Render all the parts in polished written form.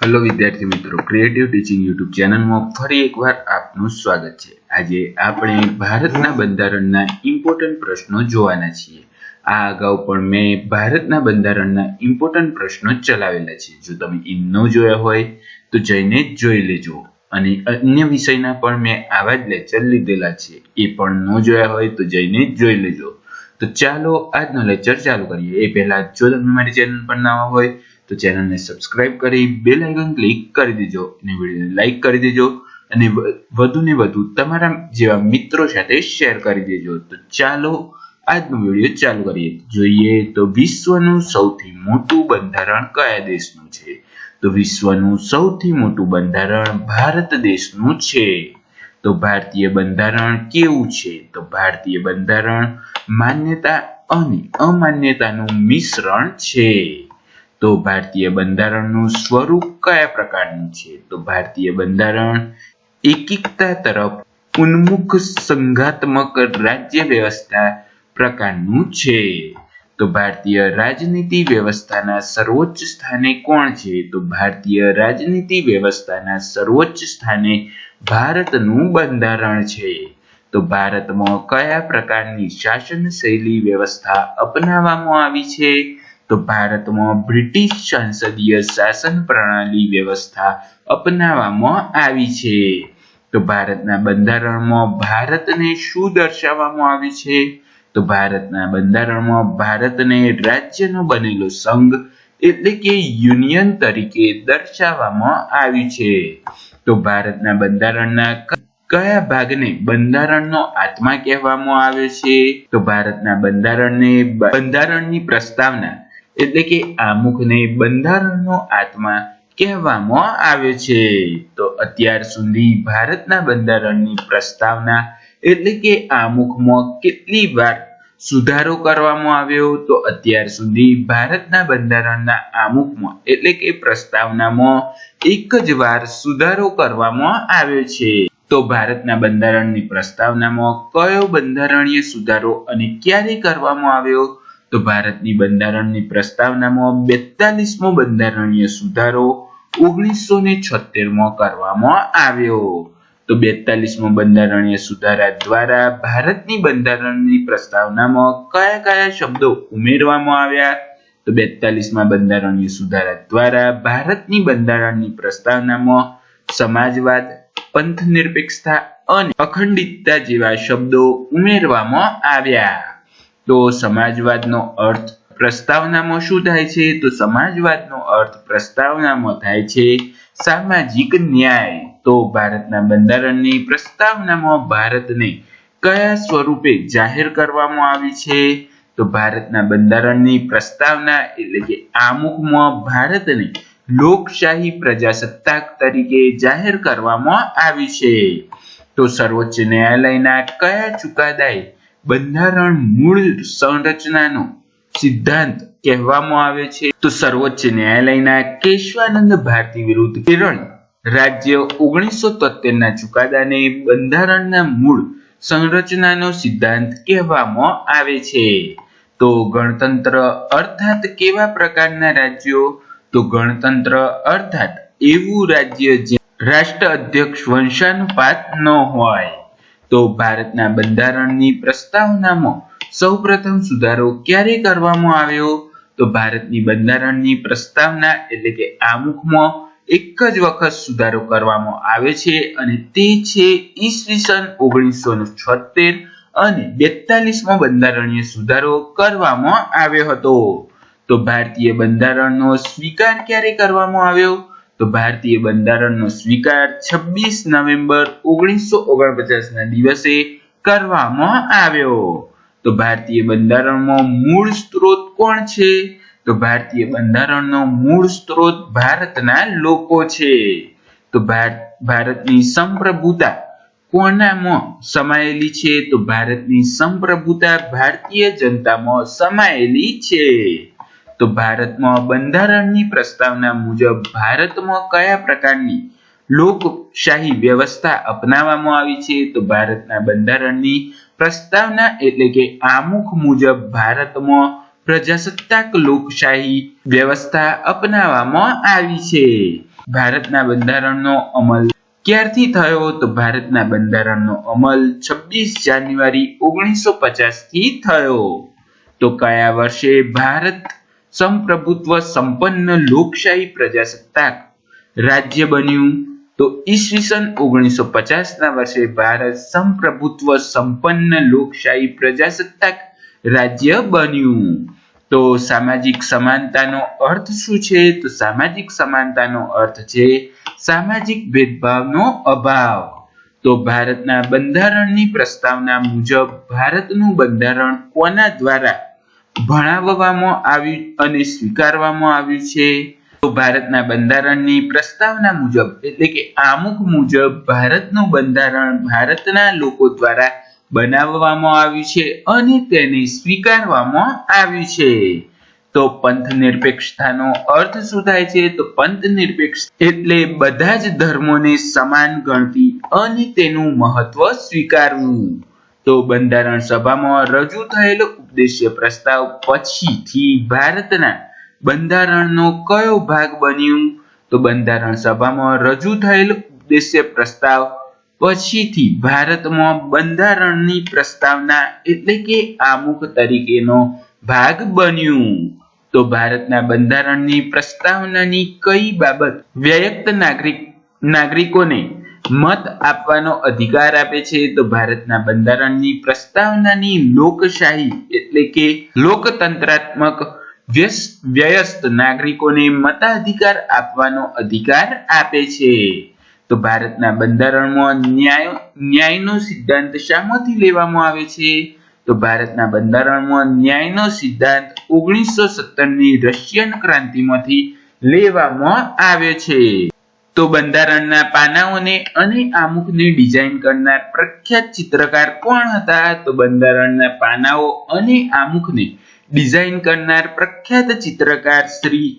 Hello विद्यार्थी मित्रों, creative teaching YouTube channel में फरी एक बार आपનું સ્વાગત છે। આજે આપણે ભારતના બંધારણના ઇમ્પોર્ટન્ટ પ્રશ્નો જોવાના છીએ। આ અગાઉ પણ મેં ભારતના બંધારણના ઇમ્પોર્ટન્ટ પ્રશ્નો ચલાવેલા છે। જો તમે એ ન જોયા હોય તો જઈને જોઈ લેજો। અને અન્ય વિષયના પણ મેં આવા જ લેક્ચર લીધેલા છે, એ પણ ન જોયા હોય તો જઈને જોઈ લેજો। તો ચાલો આજનો લેક્ચર ચાલુ કરીએ। એ પહેલા જો તમે મારી ચેનલ પર નવા હોય तो चैनल ने सब्सक्राइब करी बेल आइकन क्लिक कर दीजो અને વિડિયોને લાઈક કરી દેજો અને વધુને વધુ તમારા જેવા મિત્રો સાથે શેર કરી દેજો। તો ચાલો આજનો વિડિયો ચાલુ કરીએ। જોઈએ તો વિશ્વનું સૌથી મોટું બંધારણ કયા દેશનું છે? તો વિશ્વનું સૌથી મોટું બંધારણ ભારત દેશનું છે। તો ભારતીય બંધારણ કેવું છે? તો ભારતીય બંધારણ માન્યતા અને અમાન્યતાનું મિશ્રણ છે। तो भारतीय બંધારણનું સ્વરૂપ કયા પ્રકારનું છે? તો ભારતીય બંધારણ એકીકતા તરફ ઉન્મુખ સંઘાત્મક રાજ્ય વ્યવસ્થા પ્રકારનું છે। તો ભારતીય રાજનીતિ વ્યવસ્થાના સર્વોચ્ચ સ્થાને કોણ છે? તો ભારતીય રાજનીતિ વ્યવસ્થાના સર્વોચ્ચ સ્થાને ભારતનું બંધારણ છે। તો ભારતમાં કયા પ્રકારની શાસન શૈલી વ્યવસ્થા અપનાવવામાં આવી છે? तो भारत में ब्रिटिश संसदीय शासन प्रणाली व्यवस्था अपनाववामां आवी छे। तो भारतना बंधारणमां भारतने शुं दर्शाववामां आव्युं छे? तो भारतना बंधारणमां भारतने राज्यनो बनेलो संघ एटले के यूनियन तरीके दर्शाववामां आव्युं छे। तो भारतना बंधारणना कया भागने બંધારણનો આત્મા કહેવામાં આવે છે? તો ભારતના બંધારણને બંધારણની પ્રસ્તાવના એટલે કે આમુખને બંધારણનો આત્મા કહેવામાં આવે છે। તો અત્યાર સુધી ભારતના બંધારણની પ્રસ્તાવના એટલે કે આમુખમાં કેટલી વાર સુધારો કરવામાં આવ્યો? તો અત્યાર સુધી ભારતના બંધારણના આમુખમાં એટલે કે પ્રસ્તાવનામાં એક જ વાર સુધારો કરવામાં આવ્યો છે। તો ભારતના બંધારણની પ્રસ્તાવનામાં કયો બંધારણીય સુધારો અને ક્યારે કરવામાં આવ્યો? तो भारतनी બંધારણની પ્રસ્તાવનામાં 42મો બંધારણીય સુધારો 1976 માં કરવામાં આવ્યો। તો 42મો બંધારણીય સુધારા દ્વારા ભારતની બંધારણની પ્રસ્તાવનામાં કયા શબ્દો ઉમેરવામાં આવ્યા? તો 42મા બંધારણીય સુધારા દ્વારા ભારતની બંધારણની પ્રસ્તાવનામાં સમાજવાદ, પંથનિરપેક્ષતા અને અખંડિતતા જેવા શબ્દો ઉમેરવામાં આવ્યા। तो समाजवादનો अर्थ प्रस्तावनामां शुं थाय छे? तो समाजवादनो अर्थ प्रस्तावनामां थाय छे सामाजिक न्याय। तो भारतना બંધારણની પ્રસ્તાવનામાં ભારતને કયા સ્વરૂપે જાહેર કરવામાં આવી છે? તો ભારતના બંધારણની પ્રસ્તાવના એટલે કે આમુખમાં ભારતને લોકશાહી પ્રજાસત્તાક તરીકે જાહેર કરવામાં આવી છે। તો સર્વોચ્ચ ન્યાયાલયના કયા ચુકાદાએ બંધારણ મૂળ સંરચનાનો સિદ્ધાંત કહેવામાં આવે છે? તો સર્વોચ્ચ ન્યાયાલયના કેશવાનંદ ભારતી વિરુદ્ધ કેરળ રાજ્ય 1973ના ચુકાદાને બંધારણના મૂળ સંરચનાનો સિદ્ધાંત કહેવામાં આવે છે। તો ગણતંત્ર અર્થાત કેવા પ્રકારના રાજ્યો? તો ગણતંત્ર અર્થાત એવું રાજ્ય જ્યાં રાષ્ટ્ર અધ્યક્ષ વંશાનુપાત ન હોય। तो भारतना બંધારણની પ્રસ્તાવનામાં સૌપ્રથમ સુધારો ક્યારે કરવામાં આવ્યો? તો ભારતની બંધારણની પ્રસ્તાવના એટલે કે આમુખમાં એક જ વખત સુધારો કરવામાં આવે છે અને તે છે ઈસવીસન 1976 અને 42મો બંધારણીય સુધારો કરવામાં આવ્યો હતો। તો ભારતીય બંધારણનો સ્વીકાર ક્યારે કરવામાં આવ્યો? तो भारतीय બંધારણનો સ્વીકાર 26 નવેમ્બર 1949 ના દિવસે કરવામાં આવ્યો। તો ભારતીય બંધારણનો મૂળ સ્ત્રોત કોણ છે? તો ભારતીય બંધારણનો મૂળ સ્ત્રોત ભારતના લોકો છે। તો ભારતની સંપ્રભુતા કોનામાં સમાયેલી છે? તો ભારતની સંપ્રભુતા ભારતીય જનતામાં સમાયેલી છે। तो भारत में બંધારણની પ્રસ્તાવના મુજબ ભારતમાં કયા પ્રકારની લોકશાહી વ્યવસ્થા અપનાવવામાં આવી છે? તો ભારતના બંધારણની પ્રસ્તાવના એટલે કે આમુખ મુજબ ભારતમાં પ્રજાસત્તાક લોકશાહી વ્યવસ્થા અપનાવવામાં આવી છે। ભારતના બંધારણનો અમલ ક્યારથી થયો? તો ભારતના બંધારણનો અમલ 26 જાન્યુઆરી 1950 થી થયો. તો કયા વર્ષે ભારત સંપ્રભુત્વ સંપન્ન લોકશાહી પ્રજાસત્તાક રાજ્ય બન્યું? તો ઈસવીસન 1950 ના વર્ષે ભારત સંપ્રભુત્વ સંપન્ન લોકશાહી પ્રજાસત્તાક રાજ્ય બન્યું. તો સામાજિક સમાનતાનો અર્થ શું છે? તો સામાજિક સમાનતાનો અર્થ છે સામાજિક ભેદભાવનો અભાવ. તો ભારતના બંધારણની પ્રસ્તાવના મુજબ ભારતનું બંધારણ કોના દ્વારા ભણાવવામાં આવ્યું અને સ્વીકારવામાં આવ્યું છે? તો ભારતના બંધારણની પ્રસ્તાવના મુજબ એટલે કે આમુખ મુજબ ભારતનું બંધારણ ભારતના લોકો દ્વારા બનાવવામાં આવ્યું છે અને તેને સ્વીકારવામાં આવ્યું છે. તો પંથ નિરપેક્ષતાનો અર્થ શું થાય છે? તો પંથ નિરપેક્ષ એટલે બધા જ ધર્મોને સમાન ગણતી અને તેનું મહત્વ સ્વીકારવું. તો બંધારણ સભામાં રજૂ થયેલો ઉપદેશ્ય પ્રસ્તાવ પછીથી ભારતના બંધારણનો કયો ભાગ બન્યું? તો બંધારણ સભામાં રજૂ થયેલો ઉપદેશ્ય પ્રસ્તાવ પછીથી ભારતમાં બંધારણની પ્રસ્તાવના એટલે કે આમુખ તરીકેનો ભાગ બન્યું. તો ભારતના બંધારણની પ્રસ્તાવનાની કઈ બાબત વ્યક્ત નાગરિકોને મત આપવાનો અધિકાર આપે છે? તો ભારતના બંધારણની પ્રસ્તાવનાની લોકશાહી એટલે કે લોકતંત્રાત્મક વ્યસ્ત નાગરિકોને મતાધિકાર આપવાનો અધિકાર આપે છે. તો ભારતના બંધારણમાં ન્યાયનો સિદ્ધાંત શામાંથી લેવામાં આવે છે? તો ભારતના બંધારણમાં ન્યાયનો સિદ્ધાંત 1917 ની રશિયન ક્રાંતિમાંથી લેવામાં આવ્યો છે. તો બંધારણના પાનાઓને અને આમુખને ડિઝાઇન કરનાર પ્રખ્યાત ચિત્રકાર કોણ હતા? તો બંધારણના પાનાઓ અને આમુખને ડિઝાઇન કરનાર પ્રખ્યાત ચિત્રકાર શ્રી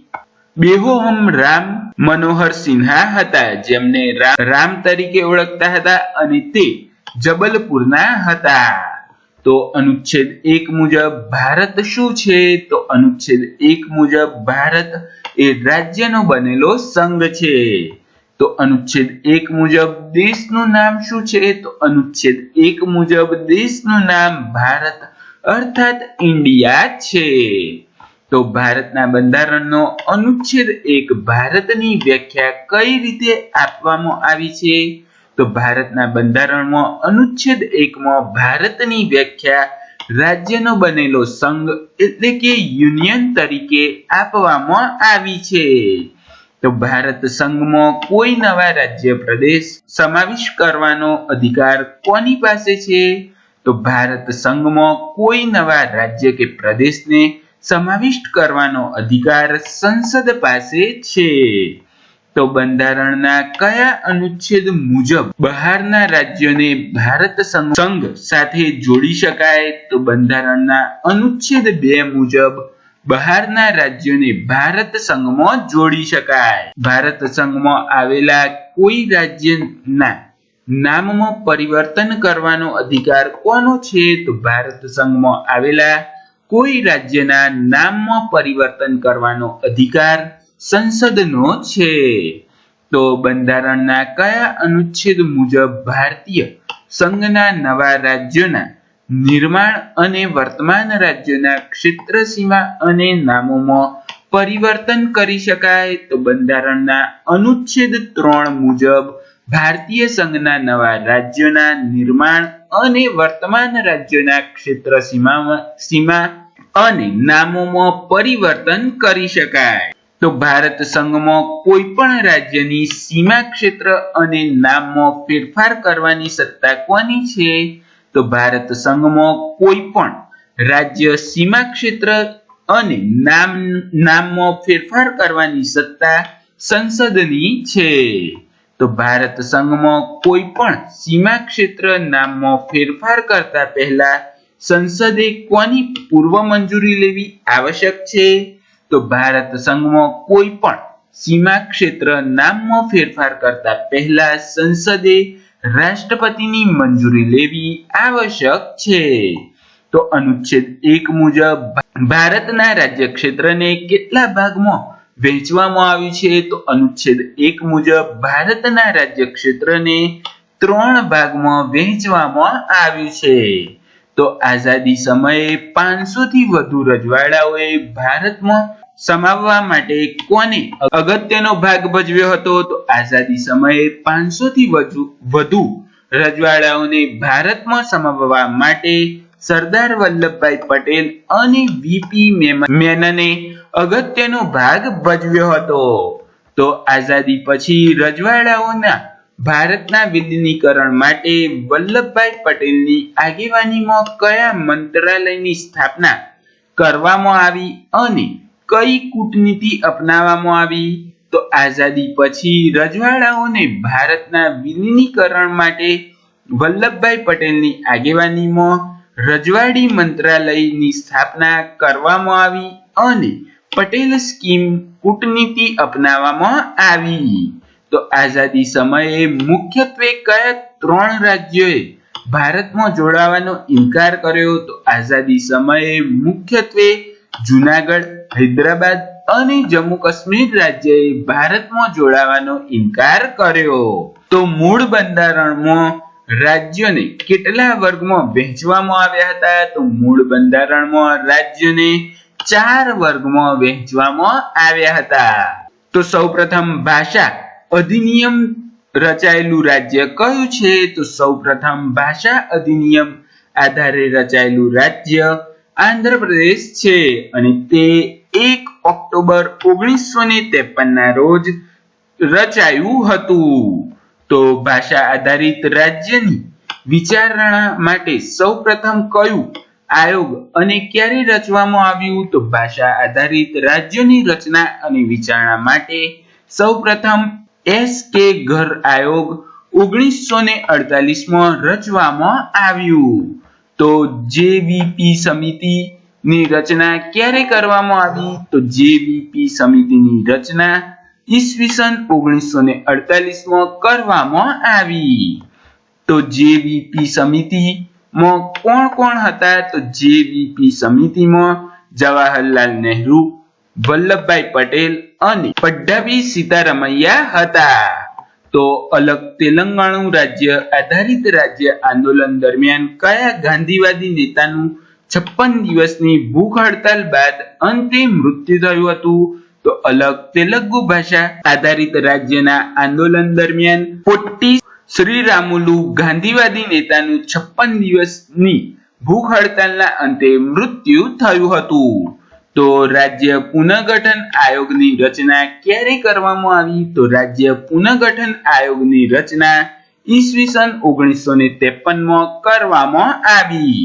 બેહોમ રામ મનોહર સિન્હા હતા, જેમને રામ તરીકે ઓળખતા હતા અને તે જબલપુરના હતા. તો અનુચ્છેદ 1 મુજબ ભારત શું છે? તો અનુચ્છેદ 1 મુજબ ભારત એ રાજ્યનો બનેલો સંઘ છે. તો અનુચ્છેદ 1 મુજબ દેશનું નામ શું છે? તો અનુચ્છેદ 1 મુજબ દેશનું નામ ભારત અર્થાત ઇન્ડિયા છે. તો ભારતના બંધારણનો અનુચ્છેદ 1 ભારતની વ્યાખ્યા કઈ રીતે આપવામાં આવી છે? તો ભારતના બંધારણમાં અનુચ્છેદ 1 માં ભારતની વ્યાખ્યા રાજ્યનો બનેલો સંઘ એટલે કે યુનિયન તરીકે આપવામાં આવી છે. તો ભારત સંઘમાં કોઈ નવા રાજ્ય પ્રદેશ સમાવેશ કરવાનો અધિકાર કોની પાસે છે? તો ભારત સંઘમાં કોઈ નવા રાજ્ય કે પ્રદેશને સમાવિષ્ટ કરવાનો અધિકાર સંસદ પાસે છે. તો બંધારણના કયા અનુચ્છેદ મુજબ બહારના રાજ્યોને ભારત સંઘ સાથે જોડી શકાય? તો બંધારણના અનુચ્છેદ 2 મુજબ બહારના રાજ્યોને ભારત સંઘમાં જોડી શકાય. ભારત સંઘમાં આવેલા કોઈ રાજ્યના નામમાં પરિવર્તન કરવાનો અધિકાર કોનો છે? તો ભારત સંઘમાં આવેલા કોઈ રાજ્યના નામમાં પરિવર્તન કરવાનો અધિકાર સંસદનો છે. તો બંધારણના કયા અનુચ્છેદ મુજબ ભારતીય સંઘના નવા રાજ્યોના નિર્માણ અને વર્તમાન રાજ્યોના ક્ષેત્ર સીમા અને નામોમાં પરિવર્તન કરી શકાય? તો બંધારણના અનુચ્છેદ 3 મુજબ ભારતીય સંઘના નવા રાજ્યોના નિર્માણ અને વર્તમાન રાજ્યોના ક્ષેત્ર સીમા અને નામોમાં પરિવર્તન કરી શકાય. તો ભારત સંઘમાં કોઈ પણ રાજ્યની સીમા ક્ષેત્ર અને નામમાં ફેરફાર કરવાની સત્તા કોની છે? તો ભારત સંઘમાં કોઈ પણ રાજ્ય સીમા ક્ષેત્ર અને નામમાં ફેરફાર કરવાની સત્તા સંસદની છે. તો ભારત સંઘમાં કોઈ પણ સીમા ક્ષેત્ર નામમાં ફેરફાર કરતા પહેલા સંસદે કોની પૂર્વ મંજૂરી લેવી આવશ્યક છે? તો ભારત સંઘમાં કોઈ પણ સીમા ક્ષેત્ર નામમાં ફેરફાર કરતા પહેલા સંસદે રાષ્ટ્રપતિની મંજૂરી લેવી આવશ્યક છે. તો અનુચ્છેદ 1 મુજબ ભારતના રાજ્ય ક્ષેત્રને કેટલા ભાગમાં વહેંચવામાં આવ્યું છે? તો અનુચ્છેદ 1 મુજબ ભારતના રાજ્ય ક્ષેત્રને 3 ભાગમાં વહેંચવામાં આવ્યું છે. તો આઝાદી સમયે 500 થી વધુ રજવાડાઓએ ભારતમાં સમાવવા માટે કોને અગત્યનો ભાગ ભજવ્યો હતો? તો આઝાદી સમયે 500 થી વધુ રજવાડાઓને ભારતમાં સમાવવા માટે સરદાર વલ્લભભાઈ પટેલ અને વીપી મેનને અગત્યનો ભાગ ભજવ્યો હતો. તો આઝાદી પછી રજવાડાઓના ભારતના વિલીનીકરણ માટે વલ્લભભાઈ પટેલની આગેવાનીમાં કયા મંત્રાલયની સ્થાપના કરવામાં આવી અને કઈ કૂટનીતિ અપનાવવામાં આવી? તો આઝાદી પછી રજવાડાઓને ભારતના વિલીનીકરણ માટે વલ્લભભાઈ પટેલની આગેવાનીમાં રજવાડી મંત્રાલયની સ્થાપના કરવામાં આવી અને પટેલ સ્કીમ કૂટનીતિ અપનાવવામાં આવી. તો આઝાદી સમયે મુખ્યત્વે કયા 3 રાજ્યોએ ભારતમાં જોડાવાનો ઇનકાર કર્યો? તો આઝાદી સમયે મુખ્યત્વે જુનાગઢ, હૈદરાબાદ અને જમ્મુ કાશ્મીર રાજ્યએ ભારતમાં જોડાવાનો ઇનકાર કર્યો. તો મૂળ બંધારણમાં રાજ્યોને કેટલા વર્ગમાં વહેંચવામાં આવ્યા હતા? તો મૂળ બંધારણમાં રાજ્યોને 4 વર્ગમાં વહેંચવામાં આવ્યા હતા. તો સૌપ્રથમ ભાષા અધિનિયમ રચાયેલું રાજ્ય કયું છે? તો સૌપ્રથમ ભાષા અધિનિયમ આધારે રચાયેલું રાજ્ય આંધ્રપ્રદેશ છે અને તે 1 ઓક્ટોબર 1953 ના રોજ રચાયું હતું. તો ભાષા આધારિત રાજ્યની વિચારણા માટે સૌપ્રથમ કયું આયોગ અને ક્યારે રચવામાં આવ્યું? તો ભાષા આધારિત રાજ્યોની રચના અને વિચારણા માટે સૌપ્રથમ એસ.કે. ઘર આયોગ 1948માં રચવામાં આવ્યું. તો જેવીપી સમિતિની રચના ક્યારે કરવામાં આવી? તો જેવીપી સમિતિની રચના ઈસવીસન 1948માં કરવામાં આવી. તો જેવીપી સમિતિમાં કોણ હતા? તો જેવીપી સમિતિમાં જવાહરલાલ નહેરુ, વલ્લભભાઈ પટેલ અને પટ્ટાભી સીતારામૈયા હતા. તો અલગ તેલંગાણુ રાજ્ય આધારિત રાજ્ય આંદોલન દરમિયાન કયા ગાંધીવાદી નેતાનું 56 દિવસની ભૂખ હડતાલ બાદ અંતે મૃત્યુ થયું હતું? તો અલગ તેલુગુ ભાષા આધારિત રાજ્યના આંદોલન દરમિયાન પોટ્ટી શ્રીરામુલુ ગાંધીવાદી નેતાનું 56 દિવસની ભૂખ હડતાલના અંતે મૃત્યુ થયું હતું. તો રાજ્ય પુનર્ગઠન આયોગની રચના ક્યારે કરવામાં આવી? તો રાજ્ય પુનર્ગઠન આયોગની રચના ઈસવીસન 1953માં કરવામાં આવી.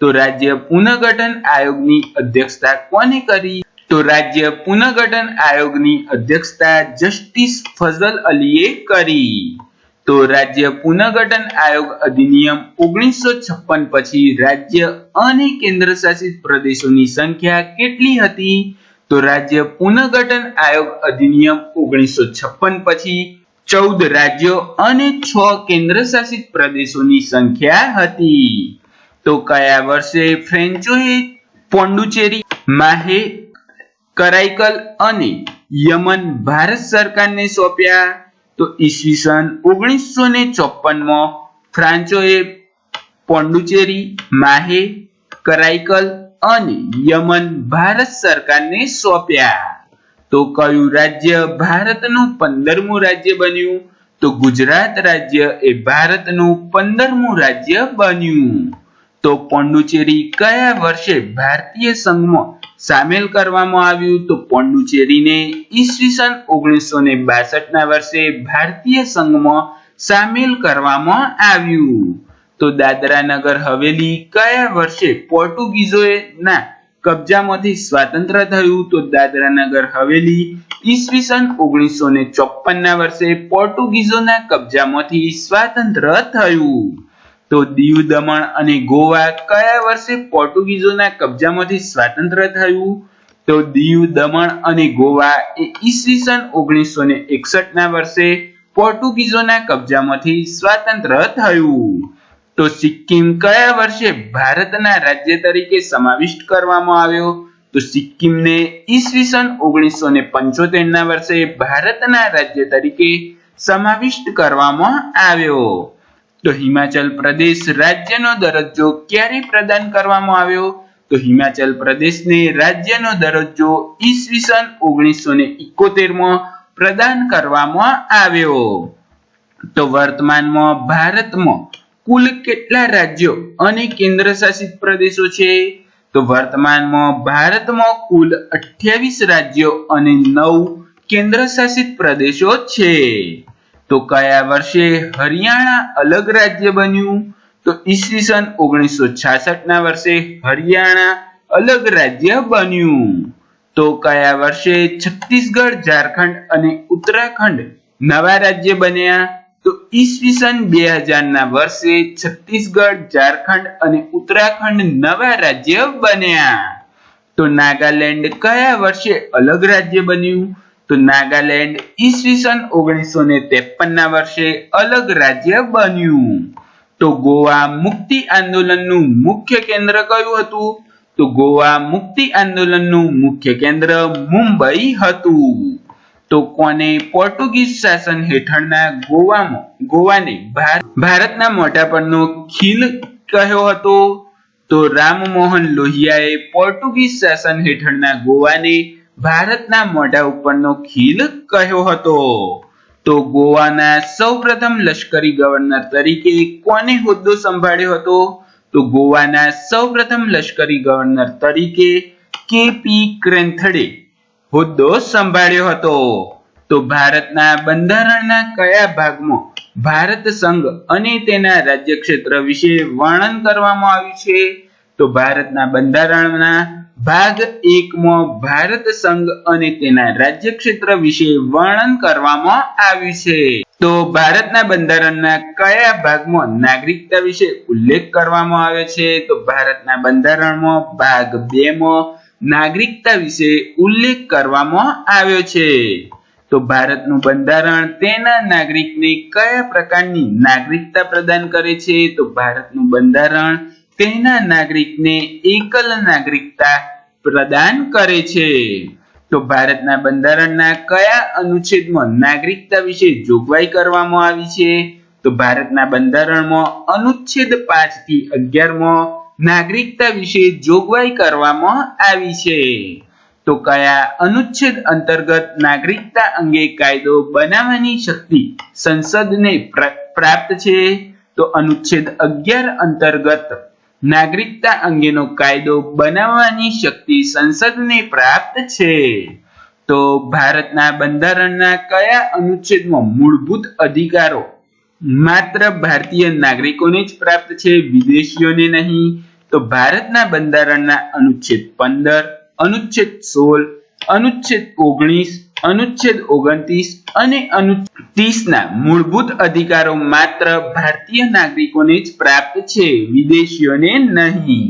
તો રાજ્ય પુનર્ગઠન આયોગની અધ્યક્ષતા કોને કરી? તો રાજ્ય પુનર્ગઠન આયોગની અધ્યક્ષતા જસ્ટિસ ફઝલ અલીએ કરી. તો રાજ્ય પુનર્ગઠન આયોગ અધિનિયમ 1956 પછી રાજ્ય અને કેન્દ્ર શાસિત પ્રદેશોની સંખ્યા કેટલી હતી? તો રાજ્ય પુનર્ગઠન આયોગ અધિનિયમ 1956 પછી 14 રાજ્યો અને 6 કેન્દ્ર શાસિત પ્રદેશોની સંખ્યા હતી. તો કયા વર્ષે ફ્રેન્ચોએ પોંડુચેરી, માહે, કરાઈકલ અને યમન ભારત સરકારને સોંપ્યા? તો ઈસવીસન 1954માં ફ્રાન્ચોએ પોંડુચેરી, માહે, કરાઈકલ અને યમન ભારત સરકારને સોંપ્યા. તો કયું રાજ્ય ભારતનું 15મું રાજ્ય બન્યું? તો ગુજરાત રાજ્ય એ ભારતનું 15મું રાજ્ય બન્યું. તો પોંડુચેરી કયા વર્ષે ભારતીય સંઘમાં સામેલ કરવામાં આવ્યું? તો પોંડુચેરીને ઈસવીસન 1962 ના વર્ષે ભારતીય સંઘમાં સામેલ કરવામાં આવ્યું. તો દાદરા નગર હવેલી કયા વર્ષે પોર્ટુગીઝોના કબજામાંથી સ્વતંત્ર થયું? તો દાદરા નગર હવેલી ઈસવીસન 1954 ના વર્ષે પોર્ટુગીઝોના કબજામાંથી સ્વતંત્ર થયું. તો દીવ, દમણ અને ગોવા કયા વર્ષે પોર્ટુગીઝોના કબજામાંથી સ્વતંત્ર થયું? તો દીવ, દમણ અને ગોવા એ ઈસવીસન 1961 ના વર્ષે પોર્ટુગીઝોના કબજામાંથી સ્વતંત્ર થયું. તો સિક્કિમ કયા વર્ષે ભારતના રાજ્ય તરીકે સમાવિષ્ટ કરવામાં આવ્યો? તો સિક્કિમને ઈસવીસન 1975 ના વર્ષે ભારતના રાજ્ય તરીકે સમાવિષ્ટ કરવામાં આવ્યો. તો હિમાચલ પ્રદેશ રાજ્યનો દરજ્જો ક્યારે પ્રદાન કરવામાં આવ્યો? તો હિમાચલ પ્રદેશને રાજ્યનો દરજ્જો ઈસવીસન 1971 માં પ્રદાન કરવામાં આવ્યો. તો વર્તમાનમાં ભારતમાં કુલ કેટલા રાજ્યો અને કેન્દ્ર શાસિત પ્રદેશો છે? તો વર્તમાનમાં ભારતમાં કુલ 28 રાજ્યો અને 9 કેન્દ્ર શાસિત પ્રદેશો છે. તો કયા વર્ષે હરિયાણા અલગ રાજ્ય બન્યું? તો ઈસવીસન 1966 ના વર્ષે હરિયાણા અલગ રાજ્ય બન્યું. તો કયા વર્ષે છત્તીસગઢ, ઝારખંડ અને ઉત્તરાખંડ નવા રાજ્ય બન્યા? તો ઈસવીસન 2000 ના વર્ષે છત્તીસગઢ, ઝારખંડ અને ઉત્તરાખંડ નવા રાજ્ય બન્યા. તો નાગાલેન્ડ કયા વર્ષે અલગ રાજ્ય બન્યું? તો નાગાલેન્ડ ઈસવીસન 1953 ના વર્ષે અલગ રાજ્ય બન્યું. તો ગોવા મુક્તિ આંદોલનનું મુખ્ય કેન્દ્ર કયું હતું? તો ગોવા મુક્તિ આંદોલનનું મુખ્ય કેન્દ્ર મુંબઈ હતું. તો કોને પોર્ટુગીઝ શાસન હેઠળના ગોવાને ભારતના મોટાપણનો ખીલ કહ્યો હતો? તો રામમોહન લોહિયાએ પોર્ટુગીઝ શાસન હેઠળના ગોવાને ભારતના મોઢા ઉપરનો ખીલ કહ્યો હતો. તો ગોવાના સૌપ્રથમ લશ્કરી ગવર્નર તરીકે કોને હોદ્દો સંભાળ્યો હતો? તો ગોવાના સૌપ્રથમ લશ્કરી ગવર્નર તરીકે કે.પી. ક્રેન્થડે હોદ્દો સંભાળ્યો હતો. તો ભારતના બંધારણના કયા ભાગમાં ભારત સંઘ અને તેના રાજ્ય ક્ષેત્ર વિશે વર્ણન કરવામાં આવ્યું છે? તો ભારતના બંધારણના ભાગ 1 માં ભારત સંઘ અને તેના રાજ્ય ક્ષેત્ર વિશે વર્ણન કરવામાં આવ્યું છે. તો ભારતના બંધારણના કયા ભાગમાં નાગરિકતા વિશે ઉલ્લેખ કરવામાં આવ્યો છે? તો ભારતના બંધારણમાં ભાગ 2 માં નાગરિકતા વિશે ઉલ્લેખ કરવામાં આવ્યો છે. તો ભારતનું બંધારણ તેના નાગરિકને કયા પ્રકારની નાગરિકતા પ્રદાન કરે છે? તો ભારતનું બંધારણ તેના નાગરિકને એકલ નાગરિકતા પ્રદાન કરે છે. તો ભારતના બંધારણના કયા અનુચ્છેદમાં નાગરિકતા વિશે જોગવાઈ કરવામાં આવી છે? તો ભારતના બંધારણમાં અનુચ્છેદ 5 થી 11 માં નાગરિકતા વિશે જોગવાઈ કરવામાં આવી છે. તો કયા અનુચ્છેદ અંતર્ગત નાગરિકતા અંગે કાયદો બનાવવાની શક્તિ સંસદને પ્રાપ્ત છે? તો અનુચ્છેદ 11 અંતર્ગત નાગરિકતા અંગેનો કાયદો બનાવવાની શક્તિ સંસદને પ્રાપ્ત છે. તો ભારતના બંધારણના કયા અનુચ્છેદમાં મૂળભૂત અધિકારો માત્ર ભારતીય નાગરિકોને જ પ્રાપ્ત છે, વિદેશીઓને નહીં? તો ભારતના બંધારણના અનુચ્છેદ 15, અનુચ્છેદ 16, અનુચ્છેદ 19, અનુચ્છેદ 29 અને અનુચ્છેદ 30 ના મૂળભૂત અધિકારો માત્ર ભારતીય નાગરિકોને જ પ્રાપ્ત છે, વિદેશીઓને નહીં.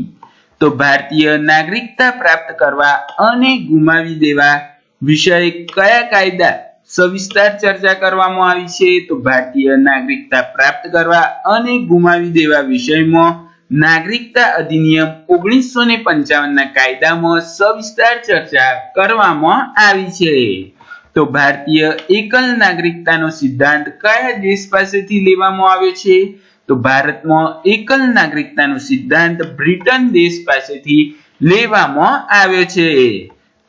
તો ભારતીય નાગરિકતા પ્રાપ્ત કરવા અને ગુમાવી દેવા વિષય કયા કાયદા સવિસ્તાર ચર્ચા કરવામાં આવી છે? તો ભારતીય નાગરિકતા પ્રાપ્ત કરવા અને ગુમાવી દેવા વિષયમાં નાગરિકતા અધિનિયમ 1955 ના કાયદામાં સવિસ્તાર ચર્ચા કરવામાં આવી છે. તો ભારતીય એકલ નાગરિકતાનો સિદ્ધાંત કયા દેશ પાસેથી લેવામાં આવ્યો છે? તો ભારતમાં એકલ નાગરિકતાનો સિદ્ધાંત બ્રિટન દેશ પાસેથી લેવામાં આવ્યો છે.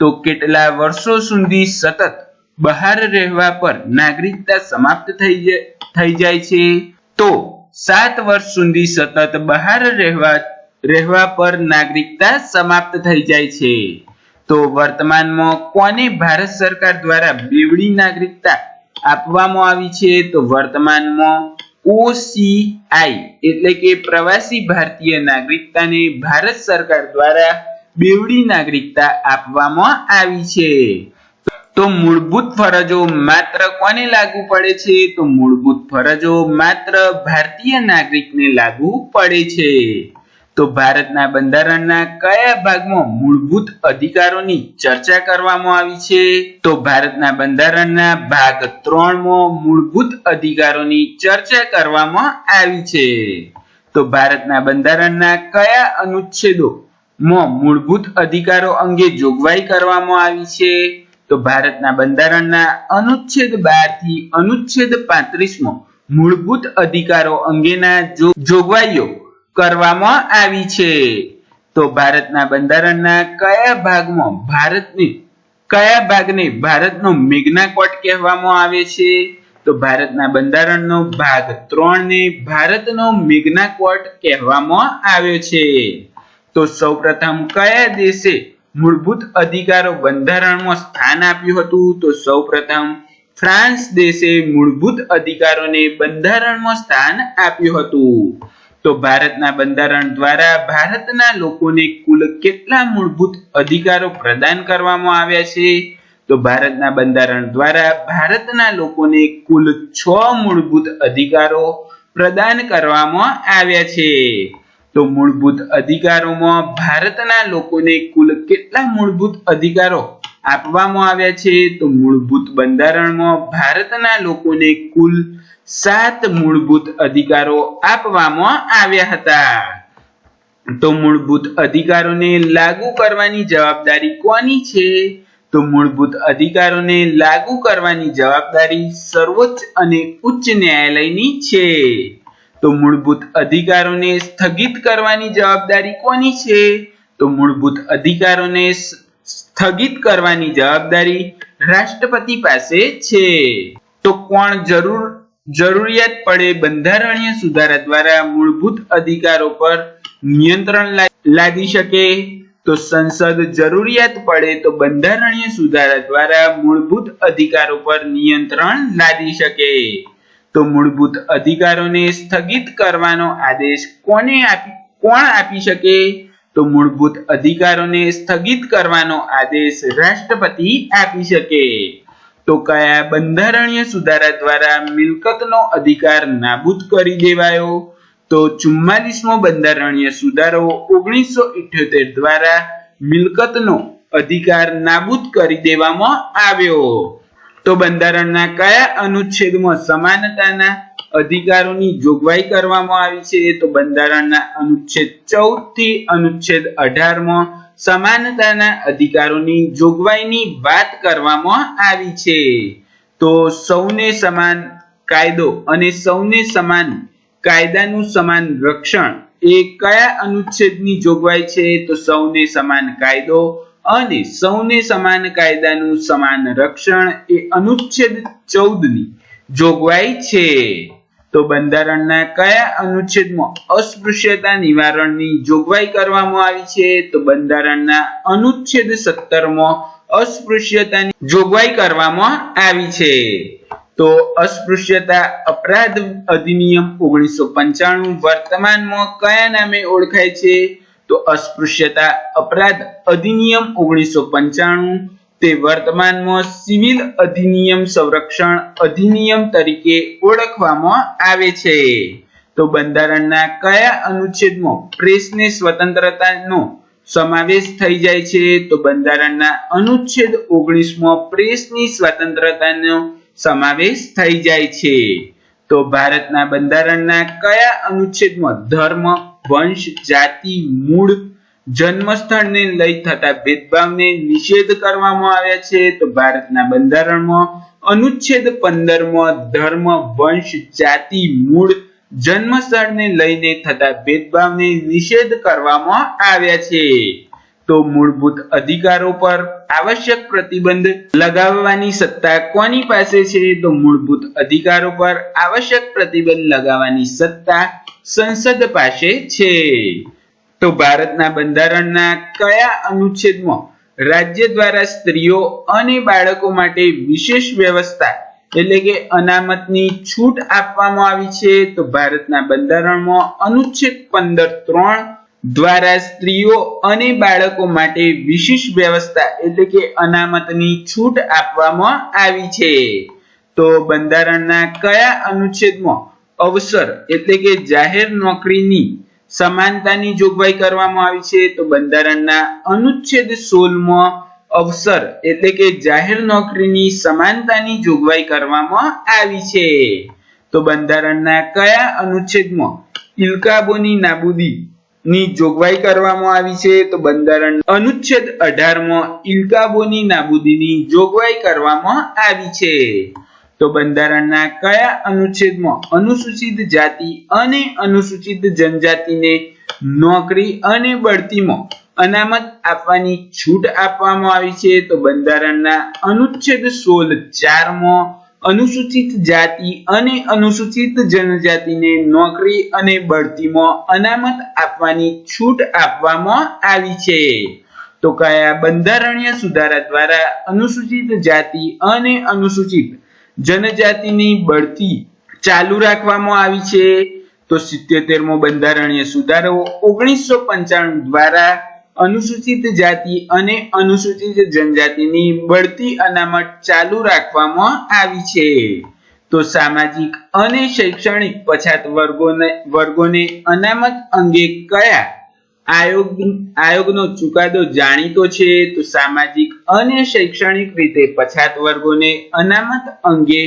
તો કેટલા વર્ષો સુધી સતત બહાર રહેવા પર નાગરિકતા સમાપ્ત થઈ જાય છે? તો 7 વર્ષ સુધી સતત બહાર રહેવા પર નાગરિકતા સમાપ્ત થઈ જાય છે. તો વર્તમાનમાં કોને ભારત સરકાર દ્વારા બેવડી નાગરિકતા આપવામાં આવી છે? તો વર્તમાનમાં OCI એટલે કે પ્રવાસી ભારતીય નાગરિકતાને ભારત સરકાર દ્વારા બેવડી નાગરિકતા આપવામાં આવી છે. તો મૂળભૂત ફરજો માત્ર કોને લાગુ પડે છે? તો મૂળભૂત ફરજો માત્ર ભારતીય નાગરિકને લાગુ પડે છે. તો ભારતના બંધારણના કયા ભાગમાં મૂળભૂત અધિકારોની ચર્ચા કરવામાં આવી છે? તો ભારતના બંધારણના ભાગ 3 માં મૂળભૂત અધિકારોની ચર્ચા કરવામાં આવી છે. તો ભારતના બંધારણના કયા અનુચ્છેદો માં મૂળભૂત અધિકારો અંગે જોગવાઈ કરવામાં આવી છે? તો ભારતના બંધારણના અનુચ્છેદ 12 થી અનુચ્છેદ 35 માં મૂળભૂત અધિકારો અંગેના જોગવાઈઓ કરવામાં આવી છે. તો ભારતના બંધારણના કયા ભાગને ભારતનો મેગ્ના કાર્ટા કહેવામાં આવે છે? તો ભારતના બંધારણનો ભાગ 3 ને ભારતનો મેગ્ના કાર્ટા કહેવામાં આવ્યો છે. તો સૌપ્રથમ કયા દેશે મૂળભૂત અધિકારો બંધારણમાં સ્થાન આપ્યું હતું? તો સૌપ્રથમ ફ્રાન્સ દેશે મૂળભૂત અધિકારોને બંધારણમાં સ્થાન આપ્યું હતું. તો ભારતના બંધારણ દ્વારા ભારતના લોકોને કુલ કેટલા મૂળભૂત અધિકારો પ્રદાન કરવામાં આવ્યા છે? તો ભારતના બંધારણ દ્વારા ભારતના લોકોને કુલ 6 મૂળભૂત અધિકારો પ્રદાન કરવામાં આવ્યા છે. તો મૂળભૂત અધિકારોમાં ભારતના લોકોને કુલ કેટલા મૂળભૂત અધિકારો આપવામાં આવ્યા છે? તો મૂળભૂત બંધારણમાં ભારતના લોકોને કુલ 7 મૂળભૂત અધિકારો આપવામાં આવ્યા હતા. તો મૂળભૂત અધિકારોને લાગુ કરવાની જવાબદારી કોની છે? તો મૂળભૂત અધિકારોને લાગુ કરવાની જવાબદારી સર્વોચ્ચ અને ઉચ્ચ ન્યાયાલયની છે. તો મૂળભૂત અધિકારોને સ્થગિત કરવાની જવાબદારી કોની છે? તો મૂળભૂત અધિકારોને સ્થગિત કરવાની જવાબદારી રાષ્ટ્રપતિ પાસે છે. તો કોણ જરૂરિયાત પડે બંધારણીય સુધારા દ્વારા મૂળભૂત અધિકારો પર નિયંત્રણ લાદી શકે? તો સંસદ જરૂરિયાત પડે તો બંધારણીય સુધારા દ્વારા મૂળભૂત અધિકારો પર નિયંત્રણ લાદી શકે. તો મૂળભૂત અધિકારોને સ્થગિત કરવાનો આદેશ કોણ આપી શકે? તો મૂળભૂત અધિકારોને સ્થગિત કરવાનો આદેશ રાષ્ટ્રપતિ આપી શકે. તો કયા બંધારણીય સુધારા દ્વારા મિલકતનો અધિકાર નાબૂદ કરી દેવાયો? તો 44મો બંધારણીય સુધારો 1978 દ્વારા મિલકતનો અધિકાર નાબૂદ કરી દેવામાં આવ્યો. તો બંધારણના કયા અનુચ્છેદમાં સમાનતાના અધિકારોની જોગવાઈ કરવામાં આવી છે? તો બંધારણના અનુચ્છેદ 14 થી અનુચ્છેદ 18 માં સમાનતાના અધિકારોની જોગવાઈની વાત કરવામાં આવી છે. તો સૌને સમાન કાયદો અને સૌને સમાન કાયદાનું સમાન રક્ષણ એ કયા અનુચ્છેદની જોગવાઈ છે? તો સૌને સમાન કાયદો અને સૌને સમાન કાયદાનું સમાન રક્ષણ એ અનુચ્છેદ 14 ની જોગવાઈ છે. તો બંધારણના કયા અનુચ્છેદમાં અસ્પૃશ્યતા નિવારણની જોગવાઈ કરવામાં આવી છે? તો બંધારણના અનુચ્છેદ 17 માં અસ્પૃશ્યતાની જોગવાઈ કરવામાં આવી છે. તો અસ્પૃશ્યતા અપરાધ અધિનિયમ 1995 વર્તમાનમાં કયા નામે ઓળખાય છે? તો અસ્પૃશ્યતા અપરાધ અધિનિયમ 1995 તે વર્તમાનમાં સિવિલ અધિનિયમ સંરક્ષણ અધિનિયમ તરીકે ઓળખવામાં આવે છે. તો બંધારણના કયા અનુચ્છેદમાં પ્રેસની સ્વતંત્રતાનો સમાવેશ થઈ જાય છે? તો બંધારણના અનુચ્છેદ 19 માં પ્રેસની સ્વતંત્રતાનો સમાવેશ થઈ જાય છે. તો ભારતના બંધારણના કયા અનુચ્છેદમાં ધર્મ, વંશ, જાતિ, મૂળ, જન્મસ્થળને લઈ થતા ભેદભાવને નિષેધ કરવામાં આવ્યા છે? તો ભારતના બંધારણમાં અનુચ્છેદ 15 માં ધર્મ, વંશ, જાતિ, મૂળ, જન્મસ્થળને લઈને થતા ભેદભાવને નિષેધ કરવામાં આવ્યા છે. તો મૂળભૂત અધિકારો પર આવશ્યક પ્રતિબંધ લગાવવાની સત્તા કોની પાસે છે? તો મૂળભૂત અધિકારો પર આવશ્યક પ્રતિબંધ લગાવવાની સત્તા સંસદ પાસે છે. તો ભારતના બંધારણના કયા અનુચ્છેદમાં રાજ્ય દ્વારા સ્ત્રીઓ અને બાળકો માટે વિશેષ વ્યવસ્થા એટલે કે અનામતની છૂટ આપવામાં આવી છે? તો ભારતના બંધારણમાં અનુચ્છેદ 15(3) દ્વારા સ્ત્રીઓ અને બાળકો માટે વિશેષ વ્યવસ્થા એટલે કે અનામતની છૂટ આપવામાં આવી છે. તો બંધારણના કયા અનુચ્છેદમાં અવસર એટલે કે જાહેર નોકરીની સમાનતાની જોગવાઈ કરવામાં આવી છે? તો બંધારણના અનુચ્છેદ 16 માં અવસર એટલે કે જાહેર નોકરીની સમાનતાની જોગવાઈ કરવામાં આવી છે. તો બંધારણના કયા અનુચ્છેદમાં ઇલકાબોની નાબૂદી ની જોગવાઈ કરવામાં આવી છે તો બંધારણ અનુચ્છેદ 18 માં ઇલકાબોની નાબૂદીની જોગવાઈ કરવામાં આવી છે તો બંધારણના કયા અનુચ્છેદમાં અનુસૂચિત જાતિ અને અનુસૂચિત જનજાતિને નોકરી અને બઢતીમાં અનામત આપવાની છૂટ આપવામાં આવી છે તો બંધારણના અનુચ્છેદ 16(4) માં અનુસૂચિત જાતિ અને અનુસૂચિત જનજાતિને નોકરી અને બઢતીમાં અનામત આપવાની છૂટ આપવામાં આવી છે તો કયા બંધારણીય સુધારા દ્વારા અનુસૂચિત જાતિ અને અનુસૂચિત જનજાતિની બઢતી ચાલુ રાખવામાં આવી છે તો 77મો બંધારણીય સુધારો 1995 દ્વારા અનુસૂચિત જાતિ અને અનુસૂચિત જનજાતિની બઢતી અનામત ચાલુ રાખવામાં આવી છે તો સામાજિક અને શૈક્ષણિક પછાત વર્ગોને અનામત અંગે કયા આયોગનો ચુકાદો જાણીતો છે તો સામાજિક અને શૈક્ષણિક રીતે પછાત વર્ગોને અનામત અંગે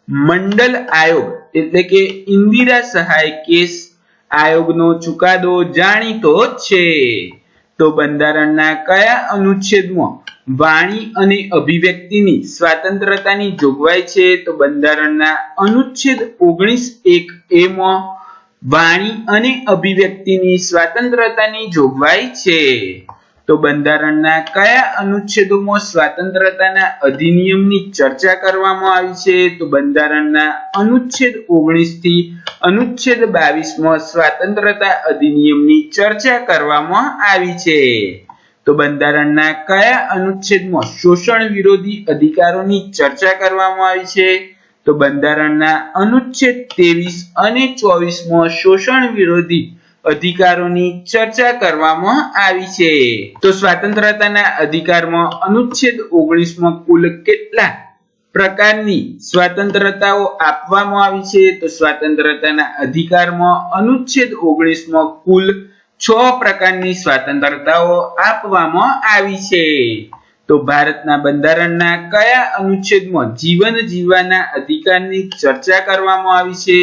મંડલ આયોગ એટલે કે ઇન્દિરા સહાય કેસ આયોગનો ચુકાદો જાણીતો છે તો બંધારણના કયા અનુચ્છેદમાં વાણી અને અભિવ્યક્તિની સ્વતંત્રતાની જોગવાઈ છે તો બંધારણના અનુચ્છેદ 19(1) માં વાણી અને અભિવ્યક્તિની સ્વતંત્રતાની જોગવાઈ છે તો બંધારણના કયા અનુચ્છેદોમાં સ્વતંત્રતાના અધિનિયમની ચર્ચા કરવામાં આવી છે તો બંધારણના અનુચ્છેદ 19 થી અનુચ્છેદ 22 માં સ્વતંત્રતા અધિનિયમની ચર્ચા કરવામાં આવી છે તો બંધારણના કયા અનુચ્છેદમાં શોષણ વિરોધી અધિકારોની ચર્ચા કરવામાં આવી છે તો બંધારણના અનુચ્છેદ 23 અને 24 માં શોષણ વિરોધી અધિકારોની ચર્ચા કરવામાં આવી છે તો સ્વતંત્રતાના અધિકારમાં અનુચ્છેદ 19 માં કુલ કેટલા પ્રકારની સ્વતંત્રતાઓ આપવામાં આવી છે તો સ્વતંત્રતાના અધિકારમાં અનુચ્છેદ 19 માં કુલ 6 પ્રકારની સ્વતંત્રતાઓ આપવામાં આવી છે તો ભારતના બંધારણના કયા અનુચ્છેદમાં જીવન જીવવાના અધિકારની ચર્ચા કરવામાં આવી છે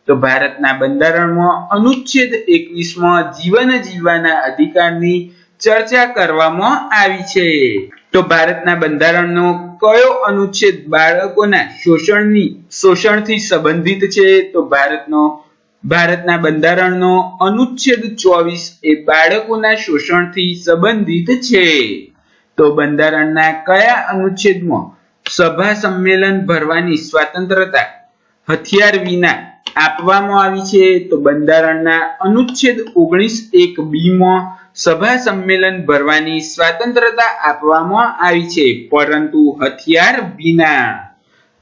તો ભારતના બંધારણમાં અનુચ્છેદ 21 માં જીવન જીવવાના અધિકારની ચર્ચા કરવામાં આવી છે તો ભારતના બંધારણનો કયો અનુચ્છેદ બાળકોના શોષણથી સંબંધિત છે તો ભારતના બંધારણનો અનુચ્છેદ 24 એ બાળકોના શોષણથી સંબંધિત છે તો બંધારણના કયા અનુચ્છેદમાં સભા સંમેલન ભરવાની સ્વતંત્રતા હથિયાર વિના આપવામાં આવી છે તો બંધારણના અનુચ્છેદ 19(1) બી માં સભા સંમેલન ભરવાની સ્વતંત્રતા આપવામાં આવી છે પરંતુ હથિયાર વિના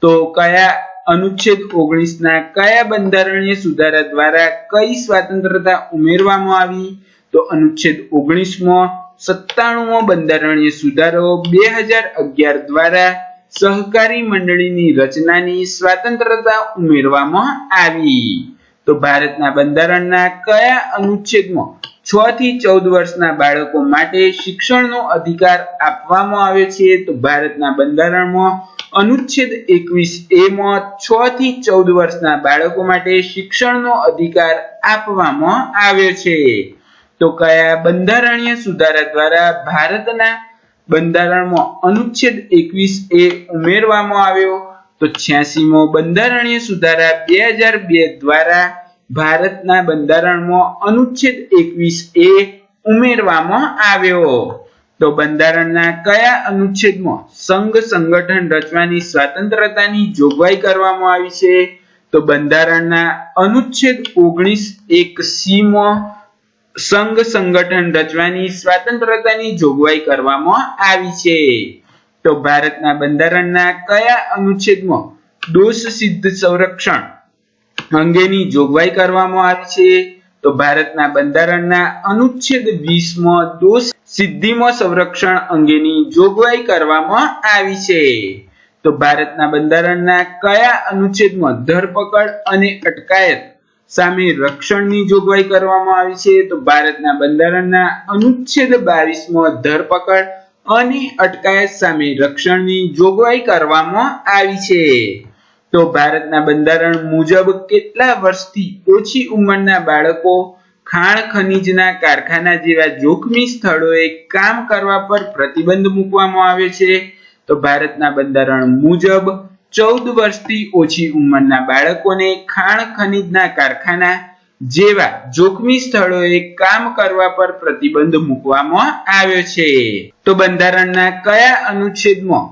તો કયા અનુચ્છેદ 19 ના કયા બંધારણીય સુધારા દ્વારા કઈ સ્વતંત્રતા ઉમેરવામાં આવી તો અનુચ્છેદ 19 માં 97મો બંધારણીય સુધારો 2011 દ્વારા સહકારી મંડળીની રચનાની સ્વતંત્રતા ઉમેરવામાં આવી તો ભારતના બંધારણના કયા અનુચ્છેદમાં 6 થી 14 વર્ષના બાળકો માટે શિક્ષણનો અધિકાર આપવામાં આવ્યો છે તો ભારતના બંધારણમાં અનુચ્છેદ 21(a) માં 6 થી 14 વર્ષના બાળકો માટે શિક્ષણનો અધિકાર આપવામાં આવ્યો છે તો કયા બંધારણીય સુધારા દ્વારા ભારતના બંધારણમાં અનુચ્છેદ 21(a) ઉમેરવામાં આવ્યો તો 86મો બંધારણીય સુધારા 2002 દ્વારા ભારતના બંધારણમાં અનુચ્છેદ 21(a) ઉમેરવામાં આવ્યો તો બંધારણના કયા અનુચ્છેદમાં સંઘ સંગઠન રચવાની સ્વતંત્રતાની જોગવાઈ કરવામાં આવી છે તો બંધારણના અનુચ્છેદ 19(1) માં સંઘ સંગઠન રચવાની સ્વતંત્રતાની જોગવાઈ કરવામાં આવી છે તો ભારતના બંધારણના કયા અનુચ્છેદમાં દોષ સિદ્ધ સંરક્ષણ અંગેની જોગવાઈ કરવામાં આવી છે તો ભારતના બંધારણના અનુચ્છેદ 20 માં દોષ સિદ્ધિમાં સંરક્ષણ અંગેની જોગવાઈ કરવામાં આવી છે તો ભારતના બંધારણના કયા અનુચ્છેદમાં ધરપકડ અને અટકાયત સામે રક્ષણની જોગવાઈ કરવામાં આવી છે તો ભારતના બંધારણના અનુચ્છેદ 22 માં ધરપકડ અને અટકાયત સામે રક્ષણની જોગવાઈ કરવામાં આવી છે તો ભારતના બંધારણ મુજબ કેટલા વર્ષથી ઓછી ઉંમરના બાળકો ખાણ ખનીજના કારખાના જેવા જોખમી સ્થળોએ કામ કરવા પર પ્રતિબંધ મૂકવામાં આવ્યો છે? તો ભારતના બંધારણ મુજબ 14 વર્ષથી ઓછી ઉંમરના બાળકોને ખાણ ખનીજના કારખાના જેવા જોખમી સ્થળોએ કામ કરવા પર પ્રતિબંધ મૂકવામાં આવ્યો છે. તો બંધારણના કયા અનુચ્છેદમાં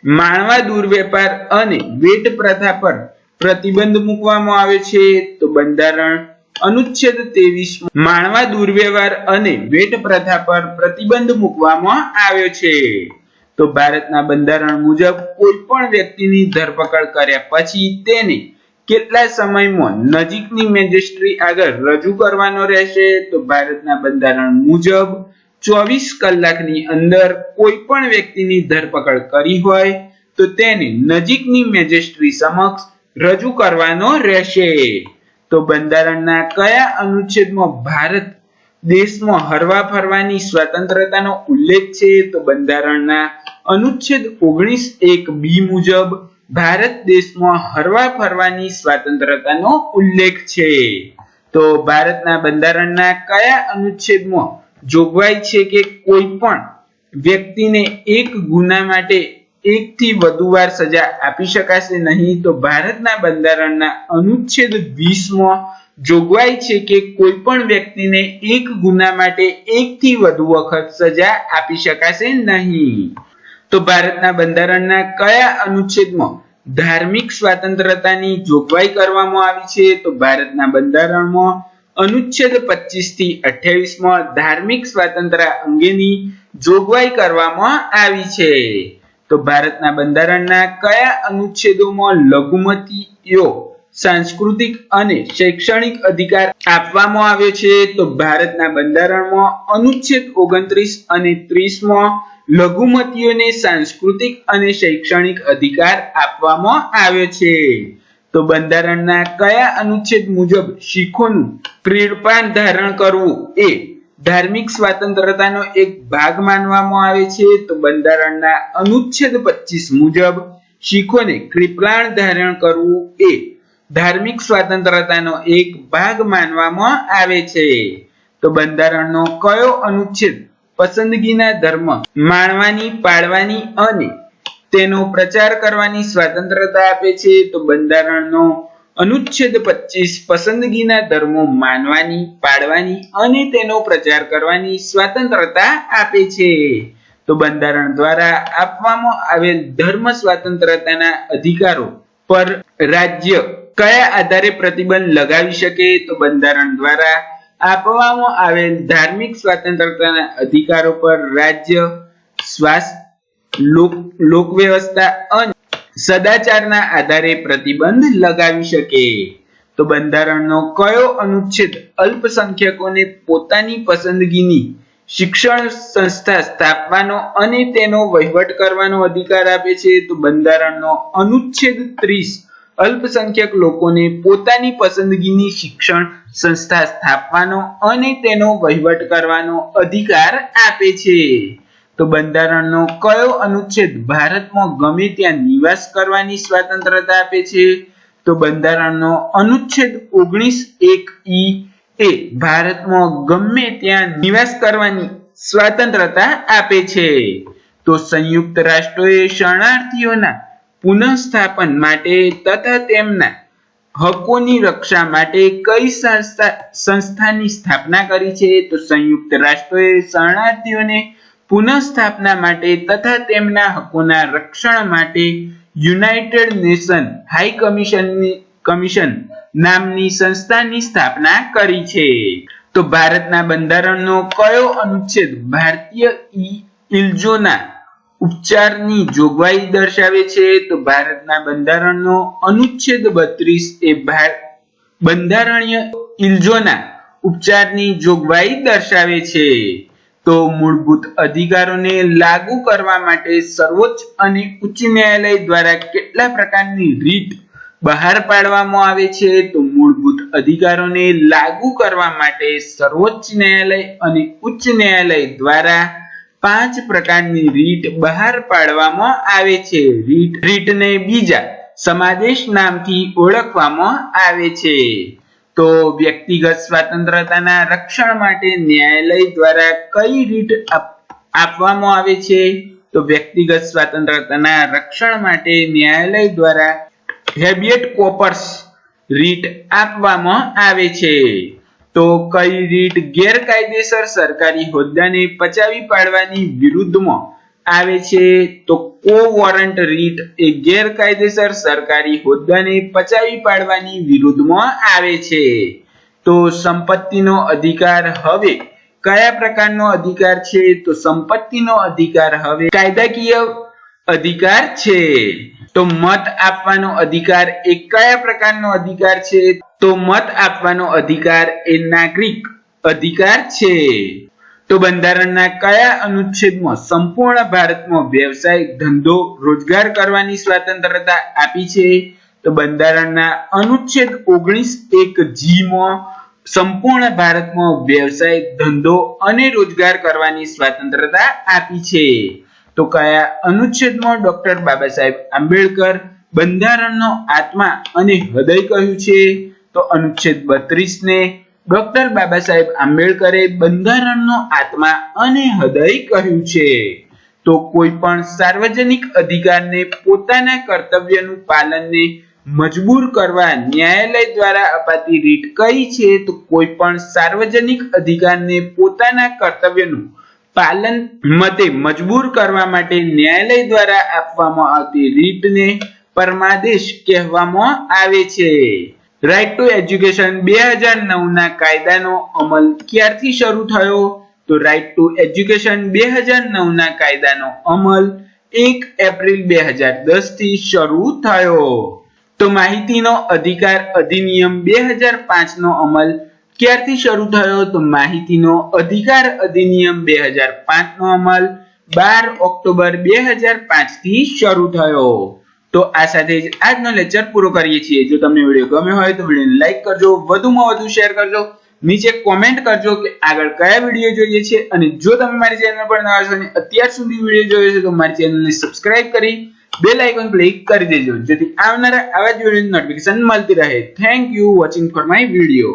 માનવા દુર્વ્યાપાર અને વેટ પ્રથા પર પ્રતિબંધ મૂકવામાં આવ્યો છે? તો બંધારણ અનુચ્છેદ 23 માનવા દુર્વ્યવહાર અને વેટ પ્રથા પર પ્રતિબંધ મૂકવામાં આવ્યો છે. તો ભારતના બંધારણ મુજબ કોઈ પણ વ્યક્તિની ધરપકડ કર્યા પછી તેને કેટલા સમયમાં નજીકની મેજિસ્ટ્રી આગળ રજૂ કરવાનો રહેશે? તો ભારતના બંધારણ મુજબ 24 કલાકની અંદર કોઈ પણ વ્યક્તિની ધરપકડ કરી હોય તો તેને નજીકની મેજિસ્ટ્રી સમક્ષ રજૂ કરવાનો રહેશે. તો બંધારણના કયા અનુચ્છેદમાં ભારત દેશમાં હરવા ફરવાની સ્વતંત્રતાનો ઉલ્લેખ છે? તો બંધારણના અનુચ્છેદ 19(1)(b) મુજબ ભારત દેશમાં હરવા ફરવાની સ્વતંત્રતાનો ઉલ્લેખ છે. તો ભારતના બંધારણના કયા અનુચ્છેદમાં જોગવાઈ છે કે કોઈ પણ વ્યક્તિને એક ગુના માટે એકથી વધુ વાર સજા આપી શકાશે નહીં? તો ભારતના બંધારણના અનુચ્છેદ 20માં જોગવાઈ છે કે કોઈ પણ વ્યક્તિને એક ગુના માટે એકથી વધુ વખત સજા આપી શકાશે નહીં. તો ભારતના બંધારણના કયા અનુચ્છેદમાં ધાર્મિક સ્વતંત્રતાની જોગવાઈ કરવામાં આવી છે? તો ભારતના બંધારણમાં અનુચ્છેદ 25 થી 28 માં ધાર્મિક સ્વતંત્રતા અંગેની જોગવાઈ કરવામાં આવી છે. તો ભારતના બંધારણના કયા અનુચ્છેદોમાં લઘુમતીઓ સાંસ્કૃતિક અને શૈક્ષણિક અધિકાર આપવામાં આવ્યો છે? તો ભારતના બંધારણમાં અનુચ્છેદ 29 અને 30 માં લઘુમતીઓને સાંસ્કૃતિક અને શૈક્ષણિક અધિકાર આપવામાં આવ્યો છે. તો બંધારણના કયા અનુચ્છેદ મુજબ શીખોનું પ્રેરપાન ધારણ કરવું એ ધાર્મિક સ્વતંત્રતાનો એક ભાગ માનવામાં આવે છે? તો બંધારણના અનુચ્છેદ 25 મુજબ શીખોને કૃપાણ ધારણ કરવું એ ધાર્મિક સ્વતંત્રતાનો એક ભાગ માનવામાં આવે છે. તો બંધારણનો કયો અનુચ્છેદ પસંદગીના ધર્મ માણવાની, પાળવાની અને તેનો પ્રચાર કરવાની સ્વતંત્રતા આપે છે? તો બંધારણનો અનુચ્છેદ 25 પસંદગીના ધર્મો માનવાની, પાળવાની અને તેનો પ્રચાર કરવાની સ્વતંત્રતા આપે છે. તો બંધારણ દ્વારા આપવામાં આવેલ ધર્મ સ્વતંત્રતાના અધિકારો પર રાજ્ય કયા આધારે પ્રતિબંધ લગાવી શકે? તો બંધારણ દ્વારા આપવામાં આવેલ ધાર્મિક સ્વતંત્રતાના અધિકારો પર રાજ્ય સ્વાસ્થ્ય, લોક વ્યવસ્થા અને સદાચારના આધારે પ્રતિબંધ લગાવી શકે. તો બંધારણનો કયો અનુચ્છેદ અલ્પસંખ્યકોને પોતાની પસંદગીની શિક્ષણ સંસ્થા સ્થાપવાનો અને તેનો વહીવટ કરવાનો અધિકાર આપે છે? તો બંધારણનો અનુચ્છેદ 30 અલ્પસંખ્યક લોકોને પોતાની પસંદગીની શિક્ષણ સંસ્થા સ્થાપવાનો અને તેનો વહીવટ કરવાનો અધિકાર આપે છે. તો બંધારણનો કયો અનુચ્છેદ ભારતમાં ગમે ત્યાં નિવાસ કરવાની સ્વતંત્રતા આપે છે? તો બંધારણનો અનુચ્છેદ 19(1)(e) એ ભારતમાં ગમે ત્યાં નિવાસ કરવાની સ્વતંત્રતા આપે છે. તો સંયુક્ત રાષ્ટ્રોએ શરણાર્થીઓના પુનઃસ્થાપન માટે તથા તેમના હકોની રક્ષા માટે કઈ સંસ્થાની સ્થાપના કરી છે? તો સંયુક્ત રાષ્ટ્રોએ શરણાર્થીઓને પુનઃસ્થાપના માટે તથા તેમના હકોના રક્ષણ માટે યુનાઇટેડ નેશન હાઈ કમિશન નામની સંસ્થાની સ્થાપના કરી છે. તો ભારતના બંધારણનો કયો અનુચ્છેદ ભારતીય ઇલ્જોના ઉપચારની જોગવાઈ દર્શાવે છે? તો ભારતના બંધારણનો અનુચ્છેદ 32 એ બંધારણીય ઇલ્જોના ઉપચારની જોગવાઈ દર્શાવે છે. તો મૂળભૂત અધિકારોને લાગુ કરવા માટે સર્વોચ્ચ અને ઉચ્ચ ન્યાયાલય દ્વારા કેટલા પ્રકારની રીત બહાર પાડવામાં આવે છે? તો મૂળભૂત અધિકારોને લાગુ કરવા માટે સર્વોચ્ચ ન્યાયાલય અને ઉચ્ચ ન્યાયાલય દ્વારા 5 પ્રકારની રીત બહાર પાડવામાં આવે છે. રીતને બીજા સમાદેશ નામથી ઓળખવામાં આવે છે. તો તો વ્યક્તિગત સ્વતંત્રતાના રક્ષણ માટે ન્યાયાલય દ્વારા કઈ રીત આપવામાં આવે છે? તો વ્યક્તિગત સ્વતંત્રતાના રક્ષણ માટે ન્યાયાલય દ્વારા હેબિયસ કોર્પસ રીત આપવામાં આવે છે. તો કઈ રીત ગેરકાયદેસર સરકારી હોદ્દાને પચાવી પાડવાની વિરુદ્ધમાં આવે છે? તો કો વોરંટ રીત એ ગેરકાયદેસર સરકારી હોદ્દાને પચાવી પાડવાની વિરુદ્ધમાં આવે છે. તો સંપત્તિનો અધિકાર હવે કયા પ્રકારનો અધિકાર છે? તો સંપત્તિનો અધિકાર હવે કાયદાકીય અધિકાર છે. તો મત આપવાનો અધિકાર એ કયા પ્રકારનો અધિકાર છે? તો મત આપવાનો અધિકાર એ નાગરિક અધિકાર છે. તો બંધારણના કયા અનુચ્છેદમાં સંપૂર્ણ ભારતમાં વ્યવસાય, ધંધો, રોજગાર કરવાની સ્વતંત્રતા આપી છે? તો બંધારણના અનુચ્છેદ 19(1) માં સંપૂર્ણ ભારતમાં વ્યવસાય, ધંધો અને રોજગાર કરવાની સ્વતંત્રતા આપી છે. તો કયા અનુચ્છેદમાં ડોક્ટર બાબા સાહેબ આંબેડકર બંધારણનો આત્મા અને હૃદય કહ્યું છે? તો અનુચ્છેદ 32 ને ડોક્ટર બાબા સાહેબ આંબેડકરે બંધારણનો આત્મા અને હૃદય કહ્યું છે. તો કોઈ પણ સાર્વજનિક અધિકારને પોતાના કર્તવ્યનું પાલનને મજબૂર કરવા ન્યાયાલય દ્વારા અપાતી રીત કઈ છે? તો કોઈ પણ સાર્વજનિક અધિકારને પોતાના કર્તવ્યનું પાલન માટે મજબૂર કરવા માટે ન્યાયાલય દ્વારા આપવામાં આવતી રીતને પરમાદેશ કહેવામાં આવે છે. રાઇટ ટુ એજ્યુકેશન 2009 ના કાયદાનો અમલ ક્યારથી શરૂ થયો? તો રાઇટ ટુ એજ્યુકેશન 2009 ના કાયદાનો અમલ 1 એપ્રિલ 2010 થી શરૂ થયો. તો માહિતીનો અધિકાર અધિનિયમ 2005 નો અમલ ક્યારથી શરૂ થયો? તો માહિતીનો અધિકાર અધિનિયમ 2005 નો અમલ 12 ઓક્ટોબર 2005 થી શરૂ થયો. તો આ સાથે જ આજનો લેક્ચર પૂરો કરીએ છીએ. જો તમને વિડીયો ગમ્યો હોય તો વિડીયોને લાઈક કરજો, વધુમાં વધુ શેર કરજો, નીચે કોમેન્ટ કરજો કે આગળ કયા વિડીયો જોઈએ છે, અને જો તમે મારી ચેનલ પર નવા છો અને અત્યાર સુધી વિડીયો જોયો છે તો મારી ચેનલને સબસ્ક્રાઇબ કરી બેલ આઇકન ક્લિક કરી દેજો, જેથી આવનારા આવા જ વિડીયોની નોટિફિકેશન મળતી રહે. Thank you watching for my video.